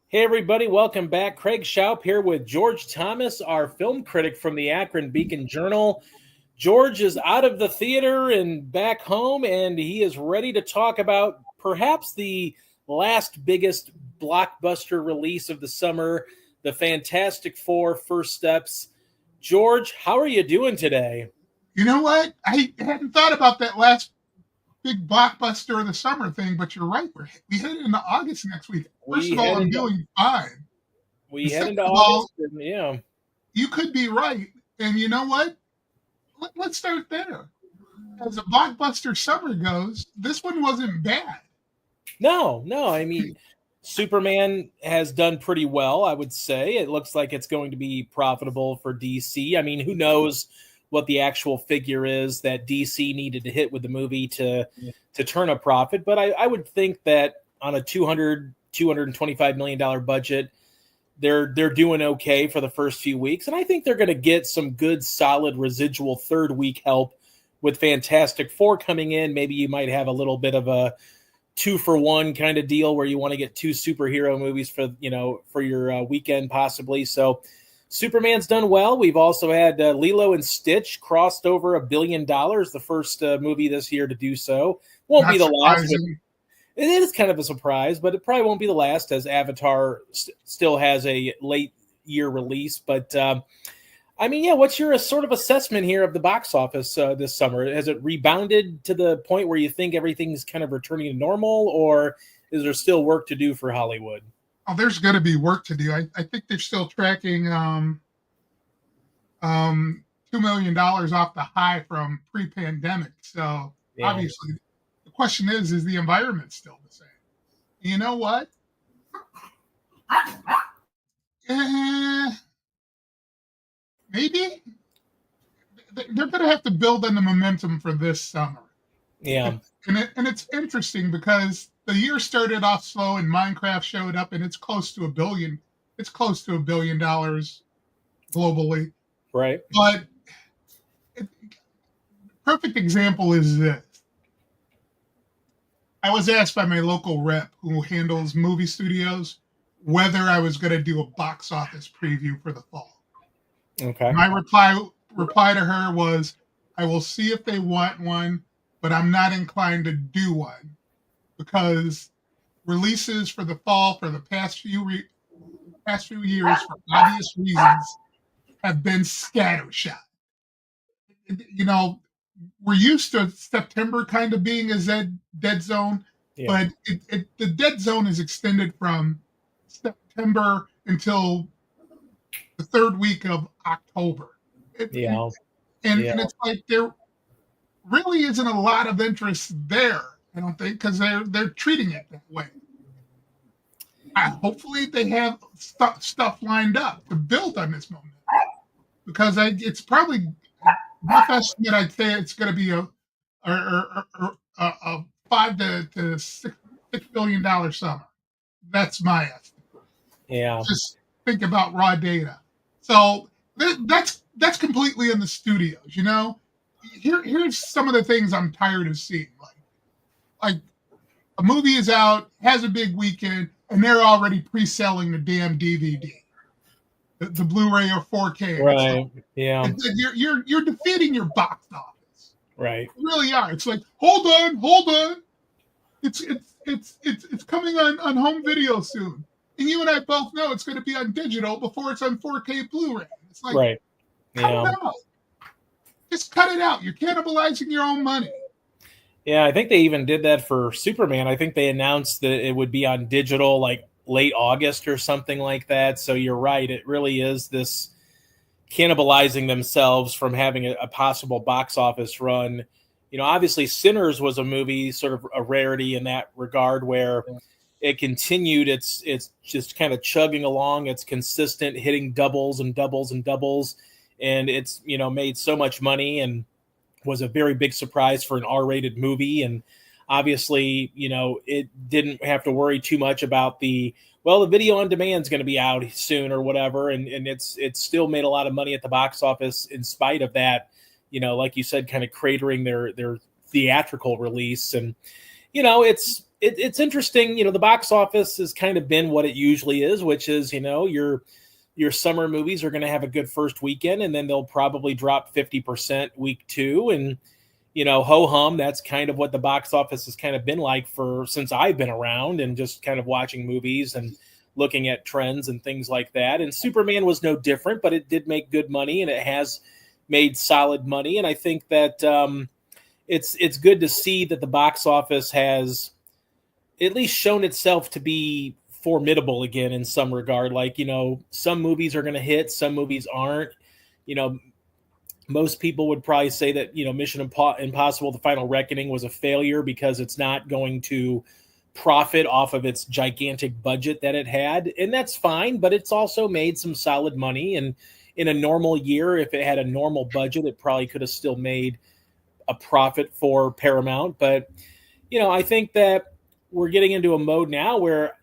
Hey, everybody, welcome back. Craig Schaup here with George Thomas, our film critic from the Akron Beacon Journal. George is out of the theater and back home, and he is ready to talk about perhaps the last biggest blockbuster release of the summer, the Fantastic Four First Steps. George, how are you doing today? You know what? I hadn't thought about that last big blockbuster of the summer thing, but you're right. We head into August next week. First We of all, head I'm into doing fine. we And head second into of all, August, and yeah. you could be right. And you know what? Let's start there. As a blockbuster summer goes, this one wasn't bad. No. I mean, Superman has done pretty well, I would say. It looks like it's going to be profitable for DC. I mean, who knows what the actual figure is that DC needed to hit with the movie to turn a profit, but I would think that on a $225 million budget, they're doing okay for the first few weeks, and I think they're going to get some good, solid residual third week help with Fantastic Four coming in. Maybe you might have a little bit of a 2-for-1 kind of deal where you want to get two superhero movies for your weekend possibly. So Superman's done well. We've also had Lilo and Stitch crossed over $1 billion, the first movie this year to do so. Won't be Not the last. surprising. It is kind of a surprise, but it probably won't be the last, as Avatar still has a late year release. But I mean, yeah, what's your sort of assessment here of the box office this summer? Has it rebounded to the point where you think everything's kind of returning to normal, or is there still work to do for Hollywood? Oh, there's going to be work to do. I think they're still tracking $2 million off the high from pre-pandemic. So Yeah. obviously, the question is the environment still the same? You know what? Eh, maybe they're going to have to build on the momentum for this summer. Yeah. And it's interesting because the year started off slow and Minecraft showed up and it's close to a billion. It's close to $1 billion globally. Right. But it, perfect example is this. I was asked by my local rep who handles movie studios whether I was going to do a box office preview for the fall. Okay. My reply to her was, I will see if they want one, but I'm not inclined to do one because releases for the fall for the past few years, for obvious reasons, have been scattershot. You know, we're used to September kind of being a dead zone, Yeah. but the dead zone is extended from September until the third week of October. Yeah. And it's like there really isn't a lot of interest there. I don't think because they're treating it that way. Hopefully they have stuff lined up to build on this moment because it's probably rough estimate. I'd say it's going to be a $5 to $6 billion summer. That's my estimate. Yeah. Just think about raw data. So that's completely in the studios. You know, here's some of the things I'm tired of seeing. Like a movie is out, has a big weekend, and they're already pre-selling the damn DVD, the Blu-ray or 4K. Right. Yeah. You're defeating your box office. Right. You really are. It's like hold on. It's coming on home video soon, and you and I both know it's going to be on digital before it's on 4K Blu-ray. It's like Right. cut Yeah. it out. Just cut it out. You're cannibalizing your own money. Yeah, I think they even did that for Superman. I think they announced that it would be on digital like late August or something like that. So you're right. It really is this cannibalizing themselves from having a possible box office run. You know, obviously Sinners was a movie, sort of a rarity in that regard, where it continued. It's just kind of chugging along. It's consistent, hitting doubles and doubles and doubles. And it's, made so much money and was a very big surprise for an R-rated movie. And obviously, it didn't have to worry too much about the video on demand is going to be out soon or whatever. And it's still made a lot of money at the box office in spite of that, like you said, kind of cratering their theatrical release. And, it's it's interesting. The box office has kind of been what it usually is, which is, your summer movies are going to have a good first weekend, and then they'll probably drop 50% week 2. And, ho hum, that's kind of what the box office has kind of been like since I've been around and just kind of watching movies and looking at trends and things like that. And Superman was no different, but it did make good money, and it has made solid money. And I think that it's good to see that the box office has at least shown itself to be formidable again in some regard. Like, some movies are going to hit, some movies aren't. Most people would probably say that, Mission Impossible: The Final Reckoning was a failure because it's not going to profit off of its gigantic budget that it had. And that's fine, but it's also made some solid money. And in a normal year, if it had a normal budget, it probably could have still made a profit for Paramount. But, I think that we're getting into a mode now where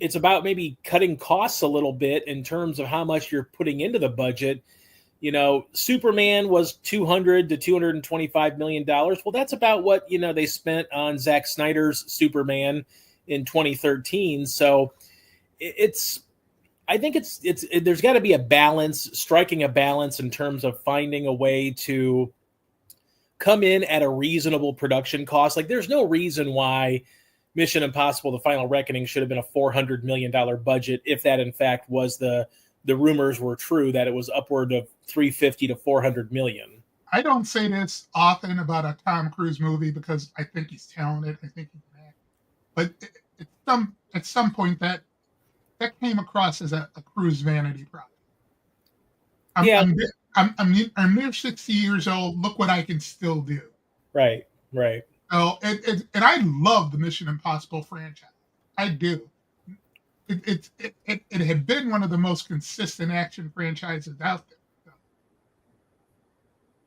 it's about maybe cutting costs a little bit in terms of how much you're putting into the budget. Superman was $200 to $225 million. Well, that's about what, they spent on Zack Snyder's Superman in 2013. So I think there's got to be a balance, striking a balance in terms of finding a way to come in at a reasonable production cost. Like, there's no reason why Mission Impossible: The Final Reckoning should have been a $400 million budget if that in fact was the rumors were true, that it was upward of 350 to 400 million. I don't say this often about a Tom Cruise movie because I think he's talented. I think he can act. But at some point that came across as a Cruise vanity project. I'm near 60 years old. Look what I can still do. Right. So, and I love the Mission Impossible franchise. I do. It had been one of the most consistent action franchises out there.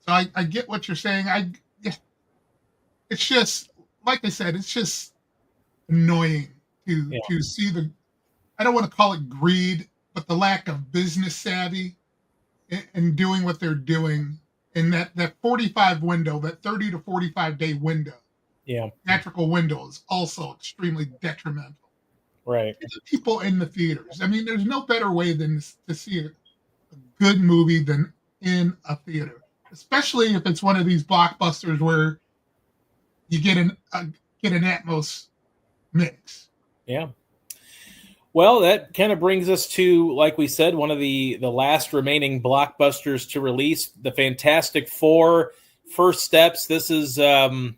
So I get what you're saying. It's just, like I said, it's just annoying to see I don't want to call it greed, but the lack of business savvy in doing what they're doing in that 45 window, that 30 to 45 day window. Yeah. Theatrical window is also extremely detrimental. Right. To the people in the theaters. I mean, there's no better way than to see a good movie than in a theater, especially if it's one of these blockbusters where you get an Atmos mix. Yeah. Well, that kind of brings us to, like we said, one of the last remaining blockbusters to release, the Fantastic Four: First Steps. This is, we've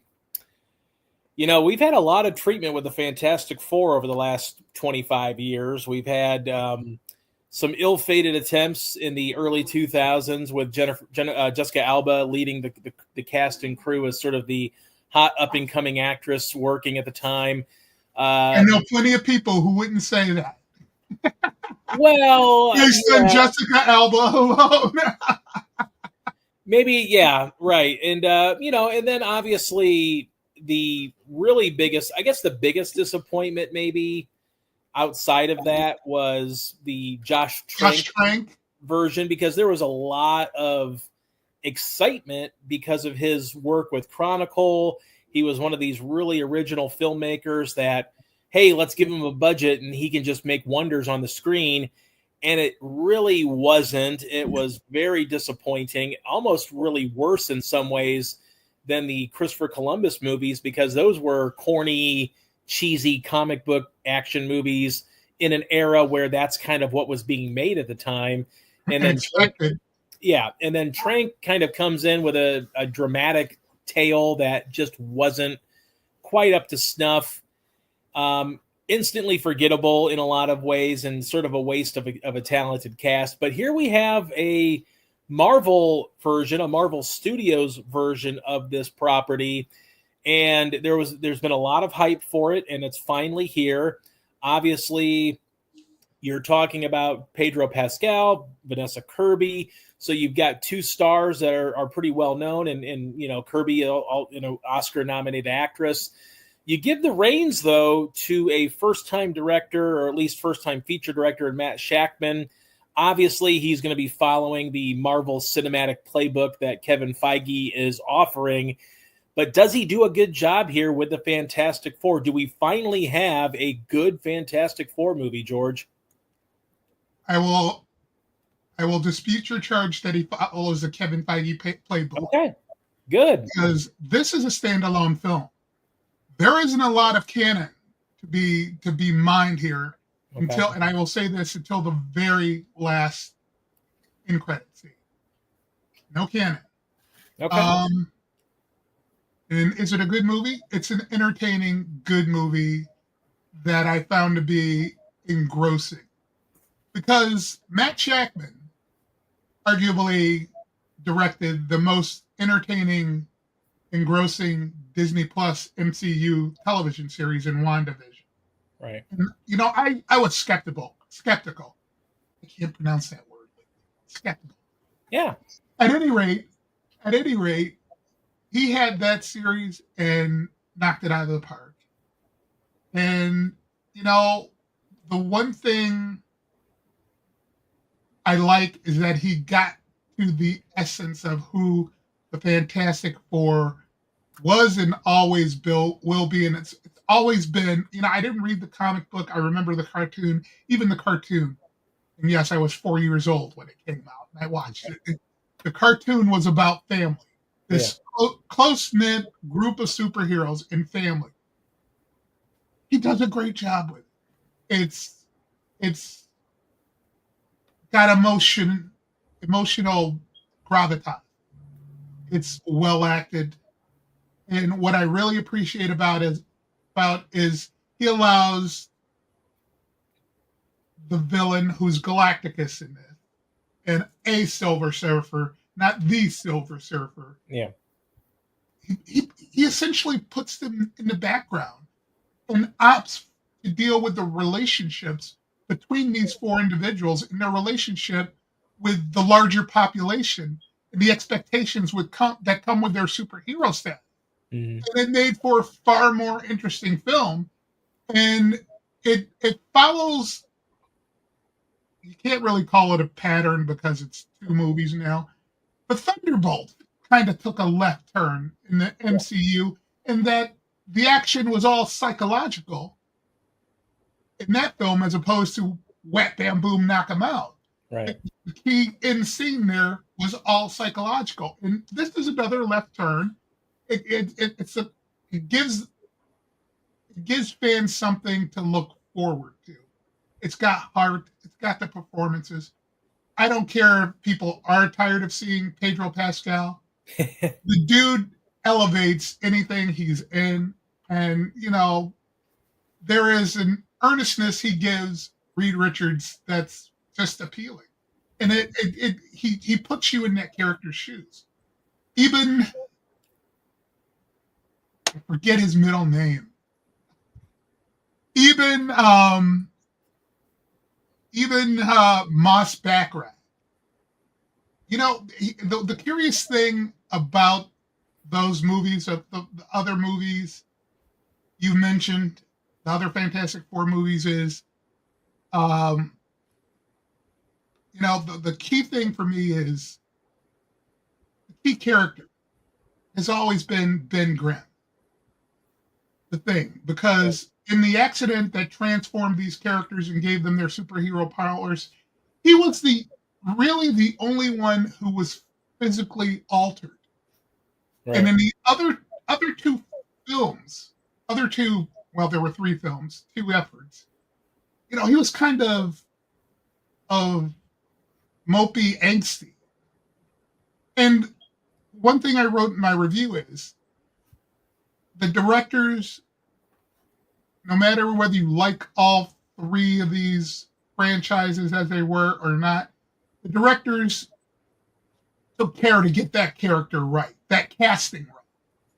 had a lot of treatment with the Fantastic Four over the last 25 years. We've had some ill-fated attempts in the early 2000s with Jessica Alba leading the cast and crew as sort of the hot up-and-coming actress working at the time. I know plenty of people who wouldn't say that. Well, they send Jessica Alba alone. Maybe, yeah, right. And, and then obviously the really biggest, I guess the biggest disappointment maybe outside of that was the Josh Trank version, because there was a lot of excitement because of his work with Chronicle. He was one of these really original filmmakers that, hey, let's give him a budget and he can just make wonders on the screen. And it really wasn't. It was very disappointing, almost really worse in some ways than the Christopher Columbus movies, because those were corny, cheesy comic book action movies in an era where that's kind of what was being made at the time. And then Trank kind of comes in with a dramatic tale that just wasn't quite up to snuff. Instantly forgettable in a lot of ways and sort of a waste of a talented cast. But here we have a Marvel version, a Marvel Studios version of this property. And there's been a lot of hype for it, and it's finally here. Obviously, you're talking about Pedro Pascal, Vanessa Kirby. So you've got two stars that are pretty well known, and Kirby, Oscar-nominated actress. You give the reins, though, to a first-time director, or at least first-time feature director, Matt Shakman. Obviously, he's going to be following the Marvel Cinematic Playbook that Kevin Feige is offering. But does he do a good job here with the Fantastic Four? Do we finally have a good Fantastic Four movie, George? I will dispute your charge that he follows the Kevin Feige playbook. Okay, good. Because this is a standalone film. There isn't a lot of canon to be mined here until, and I will say this, until the very last end credit scene. No canon. Okay. And is it a good movie? It's an entertaining, good movie that I found to be engrossing. Because Matt Shakman arguably directed the most entertaining, engrossing Disney Plus MCU television series in WandaVision. Right. And, I was skeptical. I can't pronounce that word. Skeptical. Yeah. At any rate, he had that series and knocked it out of the park. And, the one thing I like is that he got to the essence of who the Fantastic Four was and always will be. And it's always been, I didn't read the comic book. I remember the cartoon, even the cartoon. And yes, I was 4 years old when it came out and I watched it. The cartoon was about family. This close-knit group of superheroes and family. He does a great job with it. It's got emotional gravitas. It's well acted. And what I really appreciate about is he allows the villain, who's Galacticus in this, and a Silver Surfer, not the Silver Surfer. Yeah. He essentially puts them in the background and opts to deal with the relationships between these four individuals and their relationship with the larger population and the expectations that come with their superhero status. Mm-hmm. And it made for a far more interesting film. And it follows, you can't really call it a pattern because it's two movies now, but Thunderbolt kind of took a left turn in the MCU in that the action was all psychological in that film as opposed to wet bam boom knock 'em out. Right. The key in scene there was all psychological, and this is another left turn. It gives fans something to look forward to. It's got heart. It's got the performances. I don't care if people are tired of seeing Pedro Pascal. The dude elevates anything he's in, and there is an earnestness he gives Reed Richards that's just appealing, and he puts you in that character's shoes. Even I forget his middle name. Even Moss Backrack. The curious thing about those movies, the other movies you mentioned, the other Fantastic Four movies is, the key thing for me is the key character has always been Ben Grimm. The thing, because in the accident that transformed these characters and gave them their superhero powers, he was really the only one who was physically altered. Right. And in the other two films, there were three films, two efforts, he was kind of mopey, angsty. And one thing I wrote in my review is the directors, no matter whether you like all three of these franchises as they were or not, the directors took care to get that character right, that casting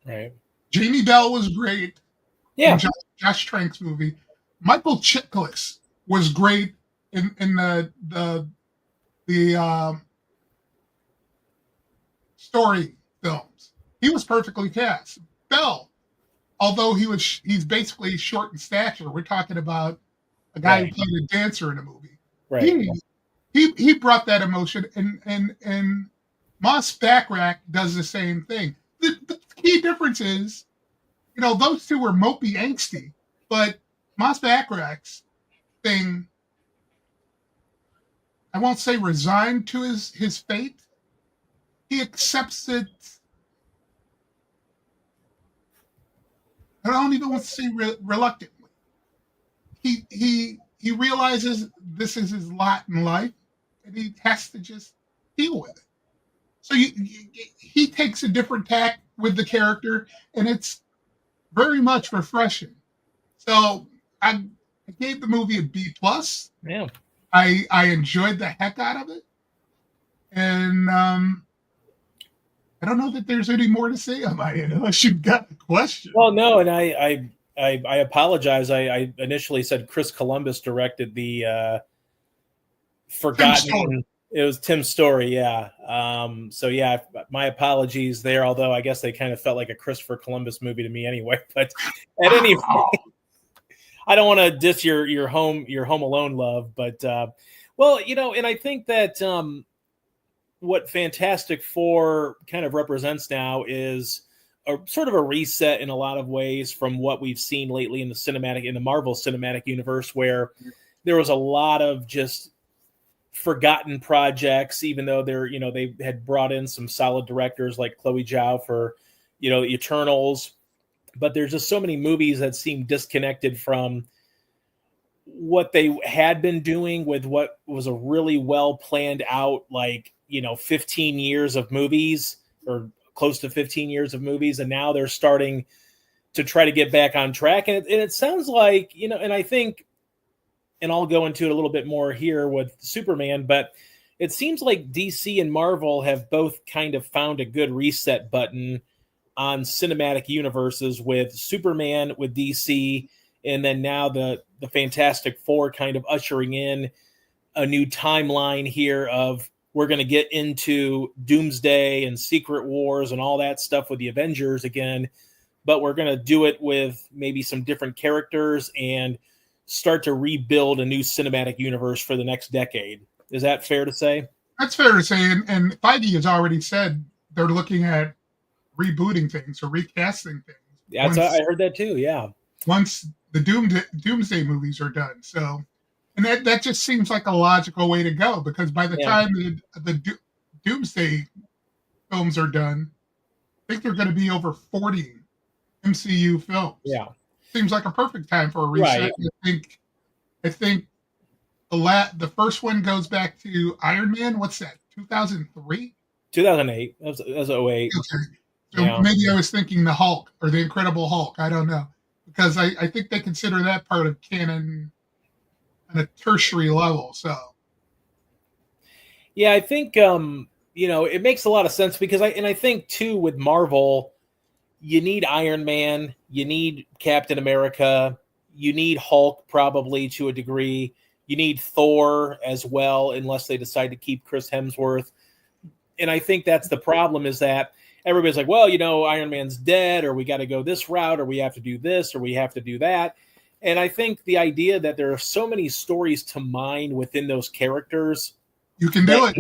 right. Right. Jamie Bell was great. Yeah. In Josh Trank's movie. Michael Chiklis was great in the story films. He was perfectly cast. Bell, although he's basically short in stature, we're talking about a guy who played a dancer in a movie. Right. He brought that emotion, and Moss Backrack does the same thing. The key difference is, those two were mopey, angsty, but Mos Backrack's thing, I won't say resigned to his fate. He accepts it. I don't even want to say reluctantly. He realizes this is his lot in life, and he has to just deal with it. So he takes a different tack with the character, and it's very much refreshing. So I gave the movie a B plus. Yeah, I enjoyed the heck out of it, and I don't know that there's any more to say on my end unless you've got a question. Well, no, and I apologize. I initially said Chris Columbus directed the Forgotten. It was Tim Story, yeah. So yeah, my apologies there. Although I guess they kind of felt like a Christopher Columbus movie to me anyway. But at any rate, I don't want to diss your Home Alone love. But well, and I think that what Fantastic Four kind of represents now is a sort of a reset in a lot of ways from what we've seen lately in the Marvel Cinematic Universe, where there was a lot of just forgotten projects, even though they had brought in some solid directors like Chloe Zhao for Eternals, but there's just so many movies that seem disconnected from what they had been doing with what was a really well planned out 15 years of movies, or close to 15 years of movies, and now they're starting to try to get back on track, and it sounds like and I think, and I'll go into it a little bit more here with Superman, but it seems like DC and Marvel have both kind of found a good reset button on cinematic universes, with Superman with DC, and then now the Fantastic Four kind of ushering in a new timeline here of, we're going to get into Doomsday and Secret Wars and all that stuff with the Avengers again, but we're going to do it with maybe some different characters and start to rebuild a new cinematic universe for the next decade. Is that fair to say? That's fair to say. And Feige has already said they're looking at rebooting things or recasting things. I heard that too, yeah. Once the Doomsday movies are done. So, and that just seems like a logical way to go, because by the time the Doomsday films are done, I think they're going to be over 40 MCU films. Yeah. Seems like a perfect time for a reset. Right. I think the first one goes back to Iron Man. What's that? 2003? 2008. That was 08. Okay. So maybe I was thinking the Hulk or the Incredible Hulk. I don't know, because I think they consider that part of canon on a tertiary level. So yeah, I think it makes a lot of sense, because I think too with Marvel, you need Iron Man, you need Captain America, you need Hulk probably to a degree, you need Thor as well, unless they decide to keep Chris Hemsworth. And I think that's the problem, is that everybody's like, well, Iron Man's dead, or we got to go this route, or we have to do this, or we have to do that. And I think the idea that there are so many stories to mine within those characters, you can do it.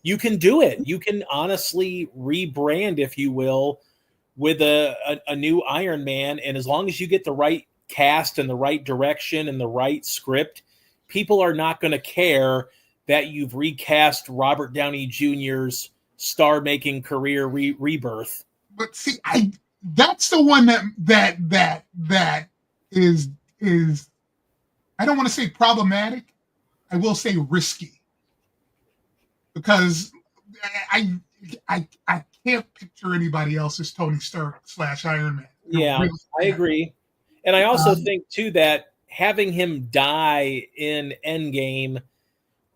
You can do it. You can honestly rebrand, if you will, with a new Iron Man. And as long as you get the right cast and the right direction and the right script, people are not going to care that you've recast Robert Downey Jr.'s star-making career rebirth. But see, that's the one that is I don't want to say problematic. I will say risky, because I can't picture anybody else as Tony Stark / Iron Man. Yeah, I agree. And I also think too that having him die in Endgame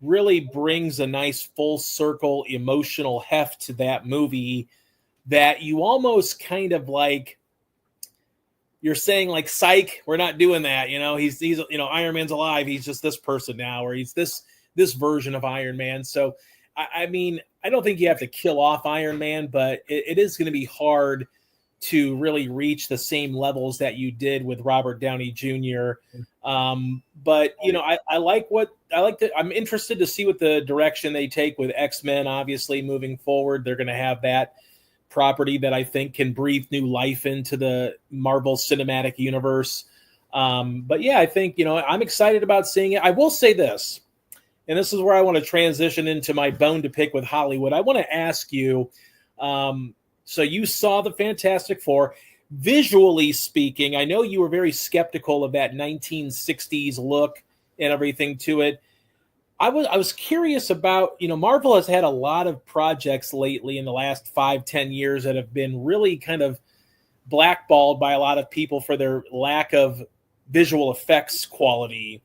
really brings a nice full circle emotional heft to that movie, that you almost kind of like, you're saying like, psych, we're not doing that. He's Iron Man's alive. He's just this person now, or he's this version of Iron Man. So, I mean, I don't think you have to kill off Iron Man, but it is going to be hard to really reach the same levels that you did with Robert Downey Jr. But I'm interested to see what the direction they take with X-Men. Obviously, moving forward, they're going to have that property that I think can breathe new life into the Marvel Cinematic Universe. But yeah, I think, I'm excited about seeing it. I will say this, and this is where I want to transition into my bone to pick with Hollywood. I want to ask you, so you saw the Fantastic Four. Visually speaking, I know you were very skeptical of that 1960s look and everything to it. I was curious about, Marvel has had a lot of projects lately in the last 5-10 years that have been really kind of blackballed by a lot of people for their lack of visual effects quality.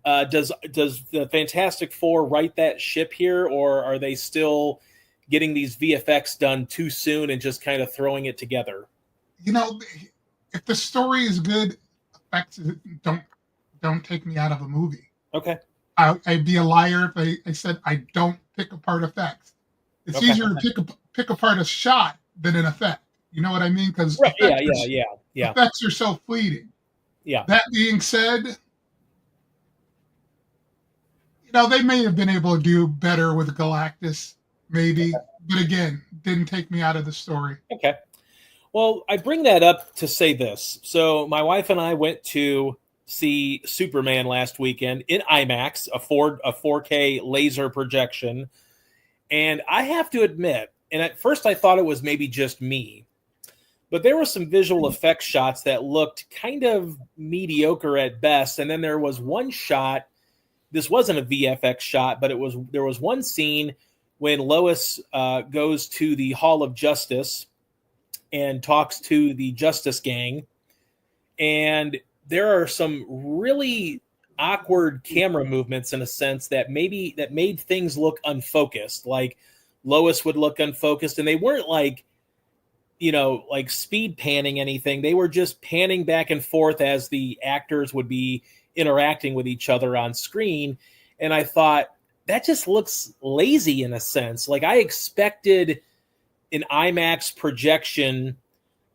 Does the Fantastic Four right that ship here, or are they still getting these VFX done too soon and just kind of throwing it together? If the story is good, effects don't take me out of a movie. Okay. I'd be a liar if I said I don't pick apart effects. It's easier to pick apart a shot than an effect. You know what I mean? Because effects are so fleeting. Yeah. That being said, they may have been able to do better with Galactus, maybe. But again, didn't take me out of the story. Okay. Well, I bring that up to say this. So my wife and I went to see Superman last weekend in IMAX, a 4K laser projection. And I have to admit, and at first I thought it was maybe just me, but there were some visual effects shots that looked kind of mediocre at best. And then there was one shot, this wasn't a VFX shot, but there was one scene when Lois goes to the Hall of Justice and talks to the Justice Gang. And there are some really awkward camera movements in a sense that made things look unfocused. Like Lois would look unfocused, and they weren't like speed panning anything. They were just panning back and forth as the actors would be interacting with each other on screen. And I thought that just looks lazy in a sense. Like I expected an IMAX projection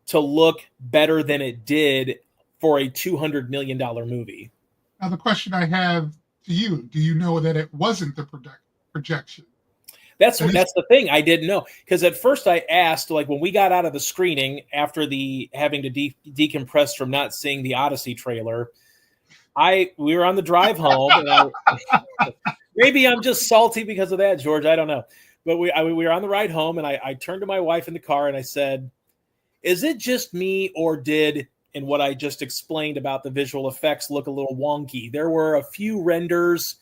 to look better than it did for a $200 million movie. Now, the question I have to you, do you know that it wasn't the projection? That's the thing. I didn't know. Because at first I asked, like when we got out of the screening after the having to decompress from not seeing the Odyssey trailer, we were on the drive home. And maybe I'm just salty because of that, George. I don't know. But we were on the ride home, and I turned to my wife in the car and I said, is it just me, or did, in what I just explained about the visual effects, look a little wonky? There were a few renders.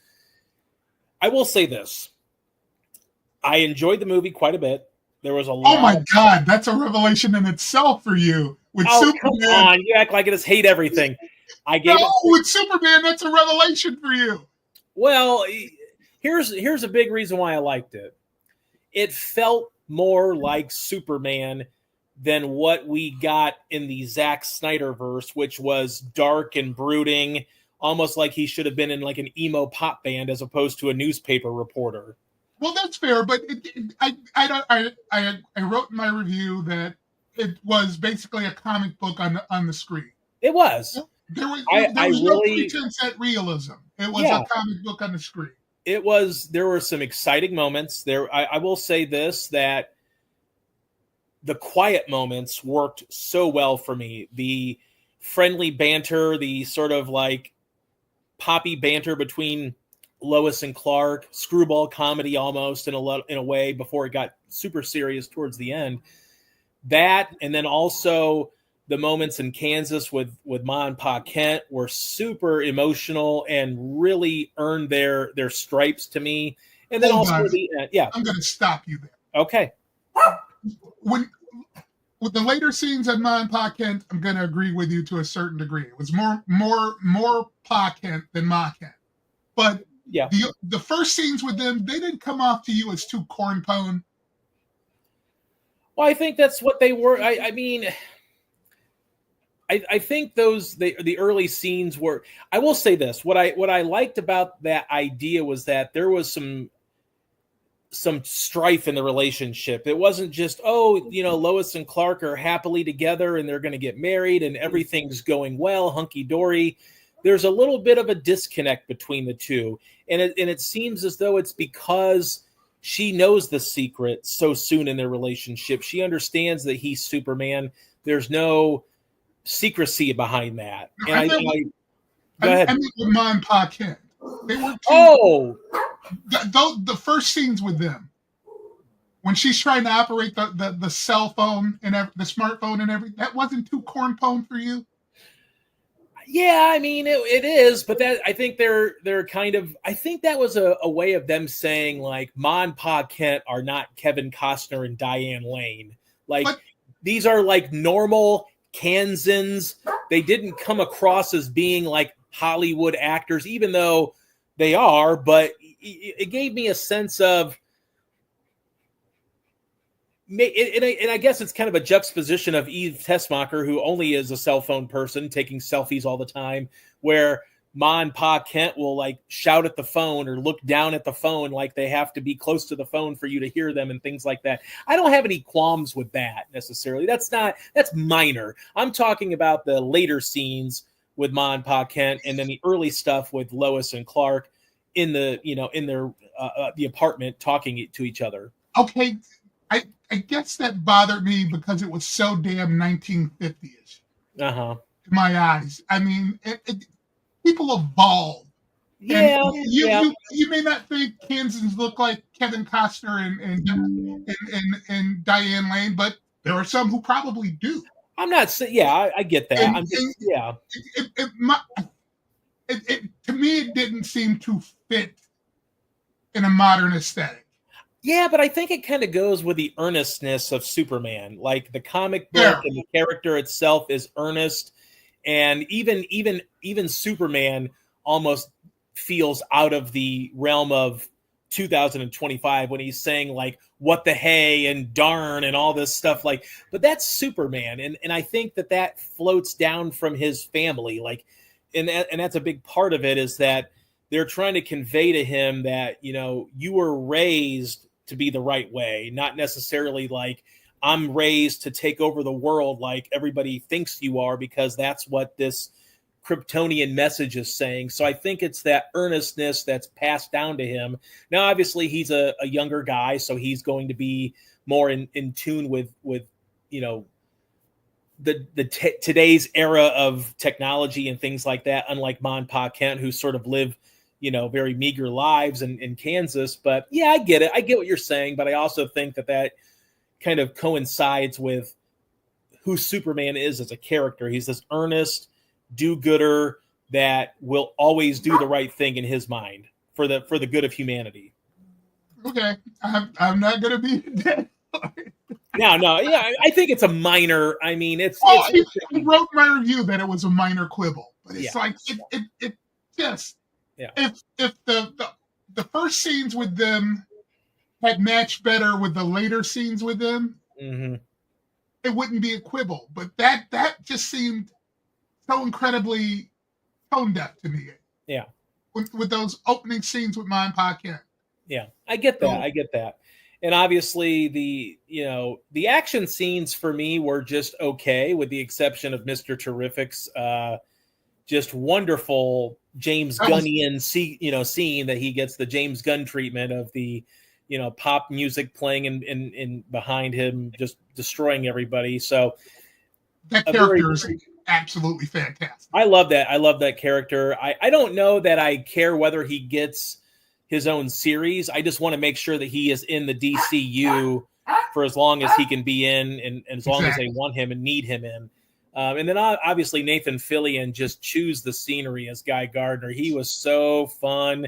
I will say this. I enjoyed the movie quite a bit. There was a lot. Oh my God, that's a revelation in itself for you. With Superman, come on, you act like I just hate everything. With Superman, that's a revelation for you. Well, here's a big reason why I liked it. It felt more like Superman than what we got in the Zack Snyderverse, which was dark and brooding, almost like he should have been in like an emo pop band as opposed to a newspaper reporter. Well, that's fair, but I wrote in my review that it was basically a comic book on the screen. It was. There was no pretense at realism. It was a comic book on the screen. It was. There were some exciting moments there. I will say this, that the quiet moments worked so well for me. The friendly banter, the sort of like poppy banter between Lois and Clark, screwball comedy almost in a way before it got super serious towards the end. That, and then also the moments in Kansas with Ma and Pa Kent were super emotional and really earned their stripes to me. And then also the end. Yeah. I'm going to stop you there. Okay. With the later scenes of Ma and Pa Kent, I'm going to agree with you to a certain degree. It was more Pa Kent than Ma Kent. But yeah, the first scenes with them, they didn't come off to you as too cornpone. Well, I think that's what they were. I mean, I think the early scenes were. I will say this: what I liked about that idea was that there was some strife in the relationship. It wasn't just, Lois and Clark are happily together and they're going to get married and everything's going well, hunky dory. There's a little bit of a disconnect between the two, and it seems as though it's because she knows the secret so soon in their relationship. She understands that he's Superman. There's no secrecy behind that. And go ahead. I mean, with Ma and Pa Kent. They were the first scenes with them, when she's trying to operate the cell phone and the smartphone and everything, that wasn't too cornpone for you? Yeah, I mean it is, but that I think they're kind of, I think that was a way of them saying like Ma and Pa Kent are not Kevin Costner and Diane Lane. Like these are like normal Kansans. They didn't come across as being like Hollywood actors, even though they are, but it gave me a sense of, and I guess it's kind of a juxtaposition of Eve Tessmacher, who only is a cell phone person taking selfies all the time, where Ma and Pa Kent will like shout at the phone or look down at the phone like they have to be close to the phone for you to hear them and things like that. I don't have any qualms with that necessarily. That's minor. I'm talking about the later scenes with Ma and Pa Kent, and then the early stuff with Lois and Clark in the, in their the apartment talking to each other. Okay, I guess that bothered me because it was so damn 1950ish. To my eyes. I mean, people evolve. Yeah, you may not think Kansans look like Kevin Costner and Diane Lane, but there are some who probably do. I'm not saying, yeah, I get that. To me, it didn't seem to fit in a modern aesthetic. Yeah, but I think it kind of goes with the earnestness of Superman. Like the comic book and the character itself is earnest, and even Superman almost feels out of the realm of 2025 when he's saying like "what the hey" and "darn" and all this stuff. Like, but that's Superman, and I think that floats down from his family. Like, and that's a big part of it, is that they're trying to convey to him that, you were raised to be the right way, not necessarily like I'm raised to take over the world like everybody thinks you are, because that's what this Kryptonian message is saying. So I think it's that earnestness that's passed down to him. Now, obviously, he's a younger guy, so he's going to be more in tune with today's era of technology and things like that, unlike Ma and Pa Kent, who sort of live very meager lives in Kansas. But yeah, I get it. I get what you're saying, but I also think that kind of coincides with who Superman is as a character. He's this earnest do-gooder that will always do the right thing in his mind for the good of humanity. Okay, I'm not going to be dead. No, yeah, I think it's a minor. I mean, it's. I wrote in my review that it was a minor quibble, but it's like it just. Yeah. If the first scenes with them had matched better with the later scenes with them, it wouldn't be a quibble. But that just seemed so incredibly tone deaf to me. Yeah. With those opening scenes with Ma and Pa Kent. Yeah, I get that. And obviously the action scenes for me were just okay, with the exception of Mr. Terrific's just wonderful James Gunnian scene that he gets the James Gunn treatment of the pop music playing in behind him, just destroying everybody. So that character is absolutely fantastic. I love that character. I don't know that I care whether he gets his own series. I just want to make sure that he is in the DCU for as long as he can be in, and as long as they want him and need him in. And then obviously Nathan Fillion just chews the scenery as Guy Gardner. He was so fun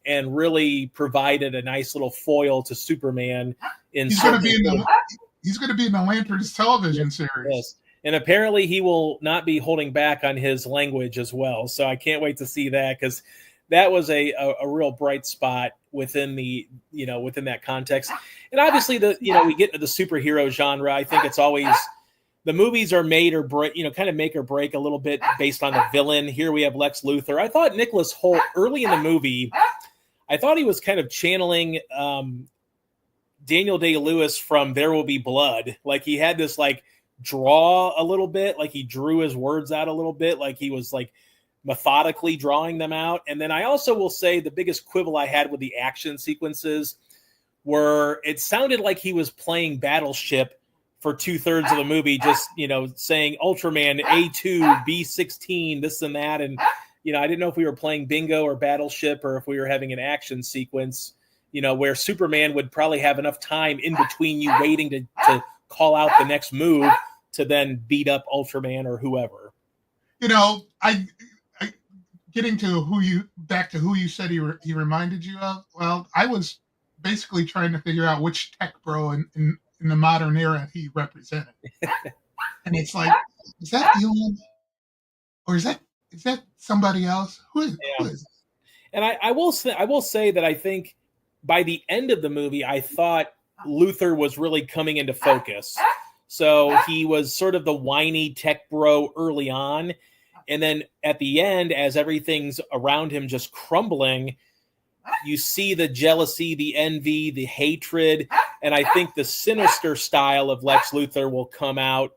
and really provided a nice little foil to Superman. He's going to be in the Lanterns television series. Yes. And apparently he will not be holding back on his language as well. So I can't wait to see that, because that was a real bright spot within within that context. And obviously we get into the superhero genre. I think it's always, the movies are made or break, kind of make or break a little bit based on the villain. Here we have Lex Luthor. I thought Nicholas Hoult early in the movie, I thought he was kind of channeling Daniel Day-Lewis from There Will Be Blood. Like he had this like draw a little bit, like he drew his words out a little bit, like he was like methodically drawing them out. And then I also will say the biggest quibble I had with the action sequences where it sounded like he was playing Battleship for 2/3 of the movie, just, saying Ultraman A2, B16, this and that. And, I didn't know if we were playing bingo or Battleship or if we were having an action sequence, where Superman would probably have enough time in between you waiting to call out the next move to then beat up Ultraman or whoever. I getting to back to who you said he reminded you of. Well, I was basically trying to figure out which tech bro in the modern era he represented, and it's like, is that Elon, or is that somebody else? Who is? And I will say that I think by the end of the movie, I thought Luthor was really coming into focus. So he was sort of the whiny tech bro early on. And then at the end, as everything's around him just crumbling, you see the jealousy, the envy, the hatred. And I think the sinister style of Lex Luthor will come out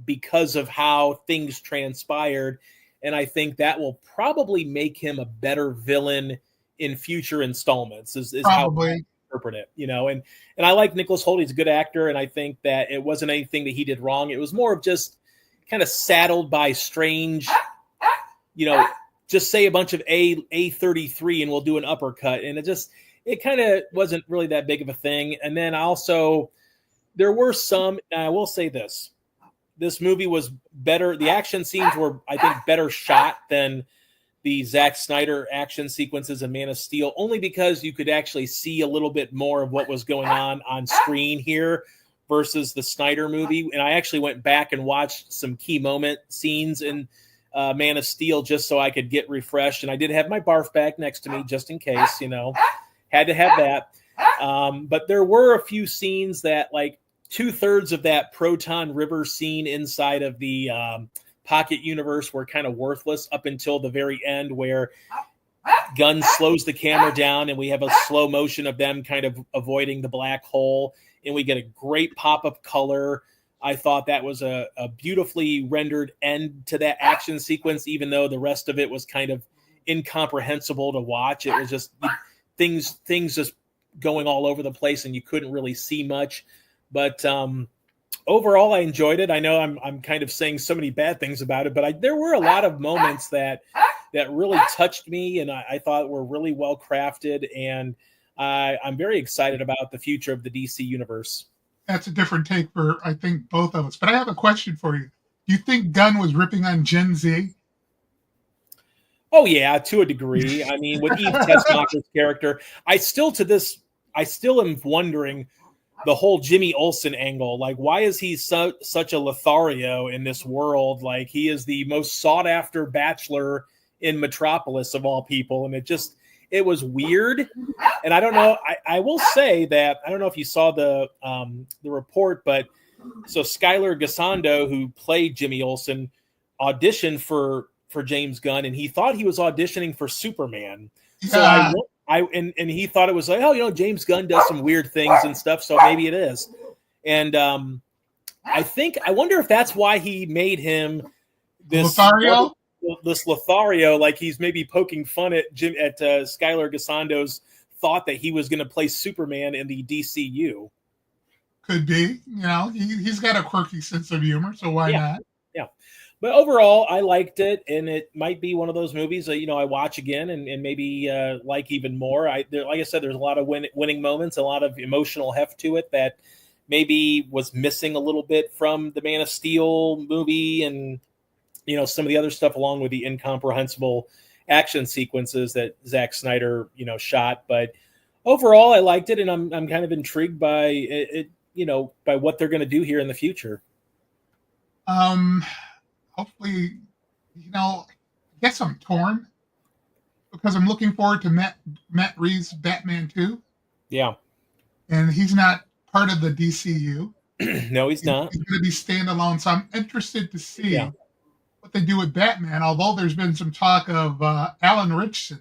because of how things transpired. And I think that will probably make him a better villain in future installments, is how I interpret it, And I like Nicholas Hoult. He's a good actor. And I think that it wasn't anything that he did wrong. It was more of just kind of saddled by strange, just say a bunch of A33 and we'll do an uppercut. And it kind of wasn't really that big of a thing. And then also there were some, and I will say this movie was better. The action scenes were, I think, better shot than the Zack Snyder action sequences in Man of Steel, only because you could actually see a little bit more of what was going on screen here versus the Snyder movie. And I actually went back and watched some key moment scenes in Man of Steel just so I could get refreshed. And I did have my barf bag next to me just in case, had to have that. But there were a few scenes that, like 2/3 of that Proton River scene inside of the Pocket Universe were kind of worthless up until the very end, where Gunn slows the camera down and we have a slow motion of them kind of avoiding the black hole. And we get a great pop of color. I thought that was a beautifully rendered end to that action sequence, even though the rest of it was kind of incomprehensible to watch. It was just things just going all over the place and you couldn't really see much. But overall, I enjoyed it. I know I'm kind of saying so many bad things about it, but there were a lot of moments that really touched me and I thought were really well crafted. And I'm very excited about the future of the DC universe. That's a different take for, I think, both of us. But I have a question for you. Do you think Gunn was ripping on Gen Z? Oh, yeah, to a degree. I mean, with Eve Tessmacher's character, I still am wondering the whole Jimmy Olsen angle. Like, why is he such a Lothario in this world? Like, he is the most sought-after bachelor in Metropolis of all people. And it was weird. And I don't know. I will say that I don't know if you saw the report, but so Skylar Gisondo, who played Jimmy Olsen, auditioned for James Gunn, and he thought he was auditioning for Superman. Yeah. So and he thought it was like, James Gunn does some weird things and stuff, so maybe it is. And I wonder if that's why he made him this Lothario. This Lothario, like he's maybe poking fun at Skylar Gisondo's thought that he was going to play Superman in the DCU. Could be, he's got a quirky sense of humor, so why not? Yeah, but overall, I liked it, and it might be one of those movies that I watch again and maybe like even more. Like I said, there's a lot of winning moments, a lot of emotional heft to it that maybe was missing a little bit from the Man of Steel movie and. Some of the other stuff along with the incomprehensible action sequences that Zack Snyder, shot. But overall, I liked it, and I'm kind of intrigued by it, by what they're going to do here in the future. Hopefully, I guess I'm torn because I'm looking forward to Matt Reeves' Batman 2. Yeah. And he's not part of the DCU. No, he's not. He's going to be standalone. So I'm interested to see what they do with Batman, although there's been some talk of Alan Ritchson.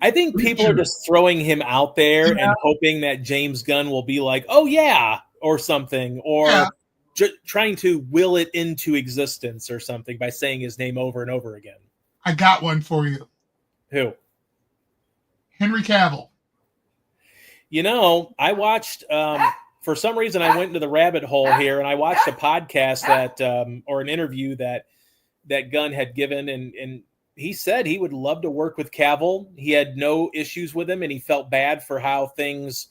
I think people are just throwing him out there and hoping that James Gunn will be like, oh, yeah, or something, or trying to will it into existence or something by saying his name over and over again. I got one for you. Who? Henry Cavill. I watched. For some reason, I went into the rabbit hole here, and I watched a podcast or an interview that Gunn had given, and he said he would love to work with Cavill. He had no issues with him, and he felt bad for how things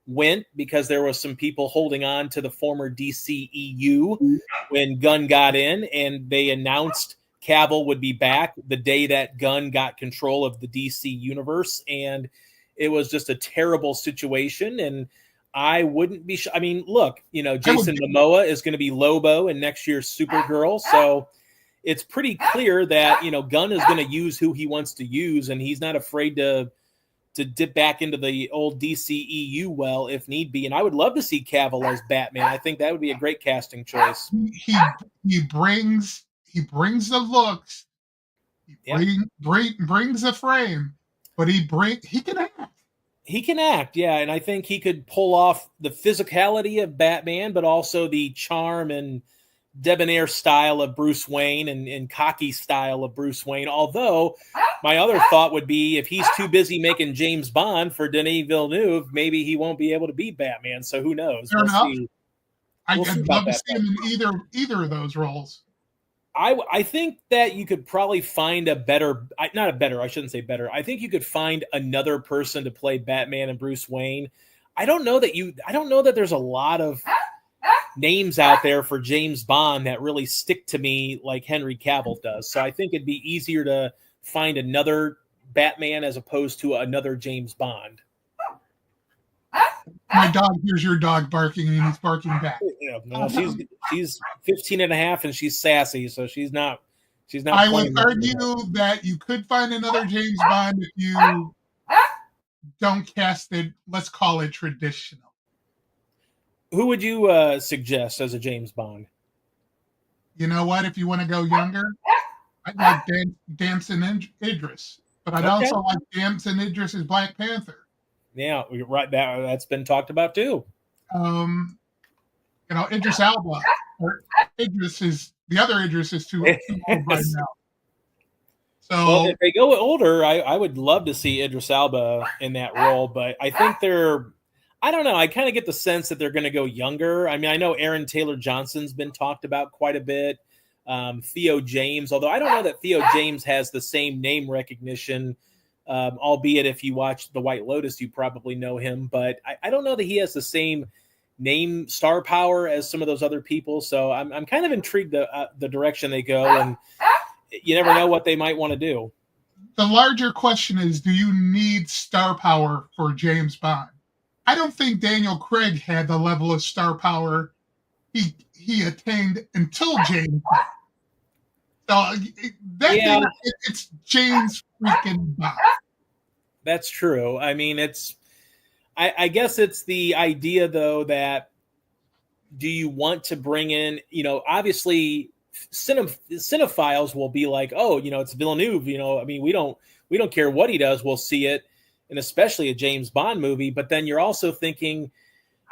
went because there was some people holding on to the former DCEU when Gunn got in, and they announced Cavill would be back the day that Gunn got control of the DC universe, and it was just a terrible situation. And I wouldn't be. I mean, look, Jason Momoa is going to be Lobo in next year's Supergirl, so it's pretty clear that Gunn is going to use who he wants to use, and he's not afraid to dip back into the old DCEU well if need be. And I would love to see Cavill as Batman. I think that would be a great casting choice. He brings the looks, brings the frame, but he can act. He can act, yeah, and I think he could pull off the physicality of Batman, but also the charm and debonair style of Bruce Wayne and cocky style of Bruce Wayne. Although my other thought would be if he's too busy making James Bond for Denis Villeneuve, maybe he won't be able to be Batman. So who knows? Fair enough. I'd love to see him in either of those roles. I think that you could probably find I shouldn't say better. I think you could find another person to play Batman and Bruce Wayne. I don't know that there's a lot of names out there for James Bond that really stick to me like Henry Cavill does. So I think it'd be easier to find another Batman as opposed to another James Bond. My dog hears your dog barking and he's barking back. No, she's 15 and a half and she's sassy, so she's not. I would argue that you could find another James Bond if you don't cast it. Let's call it traditional. Who would you suggest as a James Bond? You know what? If you want to go younger, I'd like Damson Idris, but I'd also like Damson Idris as Black Panther. Yeah, you're right. That's been talked about too. Idris Elba. Or Idris is the other Idris is too old right now. So if they go older, I would love to see Idris Elba in that role, but I think I don't know. I kind of get the sense that they're going to go younger. I mean, I know Aaron Taylor Johnson's been talked about quite a bit. Theo James, although I don't know that Theo James has the same name recognition. Albeit if you watch The White Lotus, you probably know him, but I don't know that he has the same name star power as some of those other people. So I'm kind of intrigued the direction they go, and you never know what they might want to do. The larger question is, do you need star power for James Bond? I don't think Daniel Craig had the level of star power he attained until James Bond. So it's James freaking Bond. That's true. I mean, I guess it's the idea, though, that do you want to bring in, obviously cinephiles will be like, oh, it's Villeneuve, I mean, we don't care what he does. We'll see it. And especially a James Bond movie. But then you're also thinking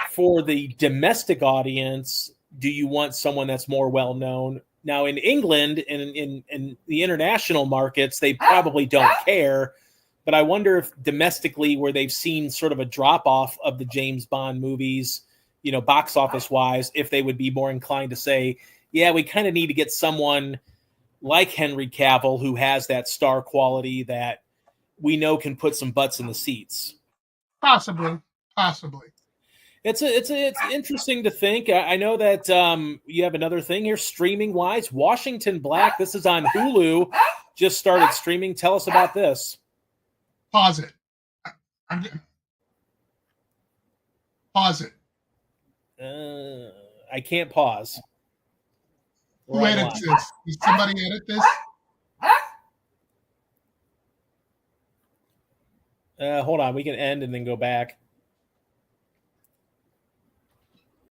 for the domestic audience, do you want someone that's more well-known? Now, in England and in the international markets, they probably don't care. But I wonder if domestically, where they've seen sort of a drop-off of the James Bond movies, box office-wise, if they would be more inclined to say, yeah, we kind of need to get someone like Henry Cavill who has that star quality that we know can put some butts in the seats. Possibly. It's interesting to think. I know that you have another thing here, streaming wise. Washington Black. This is on Hulu. Just started streaming. Tell us about this. Pause it. Pause it. I can't pause. Who edits this? Did somebody edit this? Hold on. We can end and then go back.